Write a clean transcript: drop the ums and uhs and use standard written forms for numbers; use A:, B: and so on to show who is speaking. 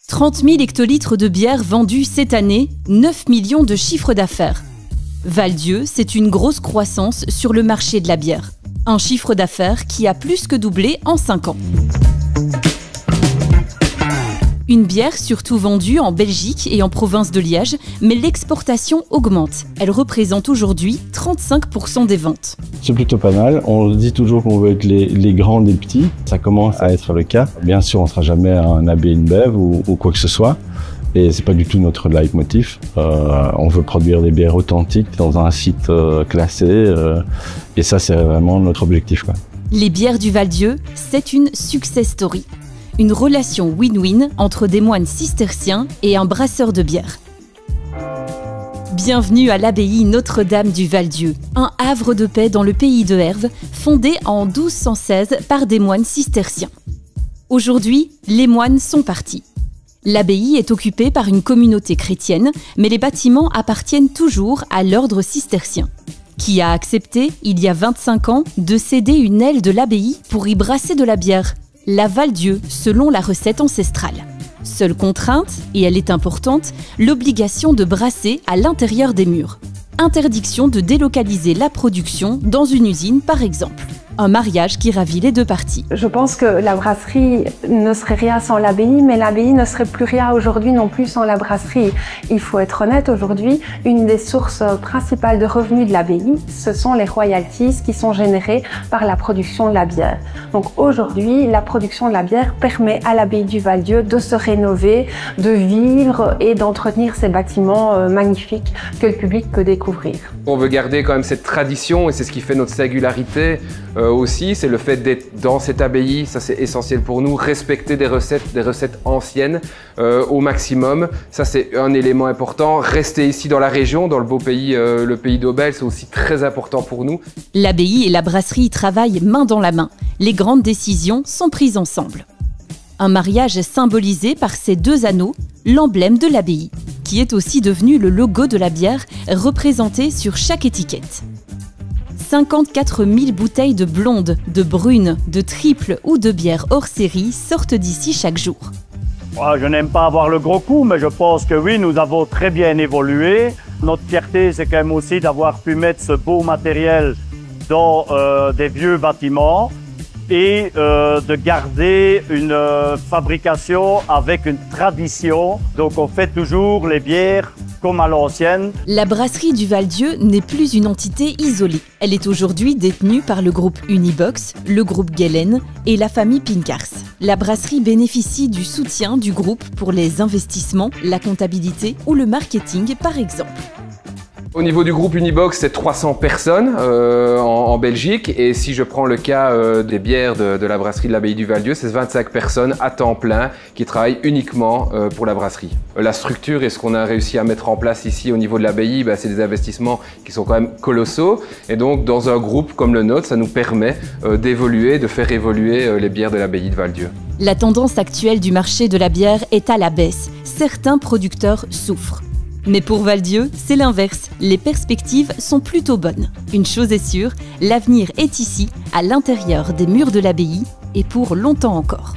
A: 30 000 hectolitres de bière vendus cette année, 9 millions de chiffre d'affaires. Val-Dieu, c'est une grosse croissance sur le marché de la bière. Un chiffre d'affaires qui a plus que doublé en 5 ans. Une bière surtout vendue en Belgique et en province de Liège, mais l'exportation augmente. Elle représente aujourd'hui 35% des ventes.
B: C'est plutôt pas mal. On dit toujours qu'on veut être les grands des petits. Ça commence à être le cas. Bien sûr, on ne sera jamais un AB InBev ou quoi que ce soit. Et c'est pas du tout notre leitmotiv. On veut produire des bières authentiques dans un site classé. Et ça, c'est vraiment notre objectif, quoi.
A: Les bières du Val-Dieu, c'est une success story. Une relation win-win entre des moines cisterciens et un brasseur de bière. Bienvenue à l'abbaye Notre-Dame du Val-Dieu, un havre de paix dans le pays de Herve, fondé en 1216 par des moines cisterciens. Aujourd'hui, les moines sont partis. L'abbaye est occupée par une communauté chrétienne, mais les bâtiments appartiennent toujours à l'ordre cistercien, qui a accepté, il y a 25 ans, de céder une aile de l'abbaye pour y brasser de la bière, la Val-Dieu, selon la recette ancestrale. Seule contrainte, et elle est importante, l'obligation de brasser à l'intérieur des murs. Interdiction de délocaliser la production dans une usine, par exemple. Un mariage qui ravit les deux parties.
C: Je pense que la brasserie ne serait rien sans l'abbaye, mais l'abbaye ne serait plus rien aujourd'hui non plus sans la brasserie. Il faut être honnête, aujourd'hui, une des sources principales de revenus de l'abbaye, ce sont les royalties qui sont générées par la production de la bière. Donc aujourd'hui, la production de la bière permet à l'abbaye du Val-Dieu de se rénover, de vivre et d'entretenir ces bâtiments magnifiques que le public peut découvrir.
D: On veut garder quand même cette tradition et c'est ce qui fait notre singularité aussi, c'est le fait d'être dans cette abbaye, ça c'est essentiel pour nous, respecter des recettes anciennes au maximum, ça c'est un élément important. Rester ici dans la région, dans le beau pays, le pays d'Aubel, c'est aussi très important pour nous.
A: L'abbaye et la brasserie travaillent main dans la main, les grandes décisions sont prises ensemble. Un mariage symbolisé par ces deux anneaux, l'emblème de l'abbaye, qui est aussi devenu le logo de la bière représenté sur chaque étiquette. 54 000 bouteilles de blonde, de brune, de triple ou de bière hors série sortent d'ici chaque jour.
E: Je n'aime pas avoir le gros coup, mais je pense que oui, nous avons très bien évolué. Notre fierté, c'est quand même aussi d'avoir pu mettre ce beau matériel dans des vieux bâtiments et de garder une fabrication avec une tradition. Donc on fait toujours les bières comme à l'ancienne.
A: La brasserie du Val-Dieu n'est plus une entité isolée. Elle est aujourd'hui détenue par le groupe Unibox, le groupe Gelen et la famille Pinkars. La brasserie bénéficie du soutien du groupe pour les investissements, la comptabilité ou le marketing par exemple.
D: Au niveau du groupe Unibox, c'est 300 personnes en Belgique. Et si je prends le cas des bières de la brasserie de l'abbaye du Val-Dieu, c'est 25 personnes à temps plein qui travaillent uniquement pour la brasserie. La structure et ce qu'on a réussi à mettre en place ici au niveau de l'abbaye, c'est des investissements qui sont quand même colossaux. Et donc, dans un groupe comme le nôtre, ça nous permet d'évoluer, de faire évoluer les bières de l'abbaye de Val-Dieu.
A: La tendance actuelle du marché de la bière est à la baisse. Certains producteurs souffrent. Mais pour Val-Dieu, c'est l'inverse. Les perspectives sont plutôt bonnes. Une chose est sûre, l'avenir est ici, à l'intérieur des murs de l'abbaye, et pour longtemps encore.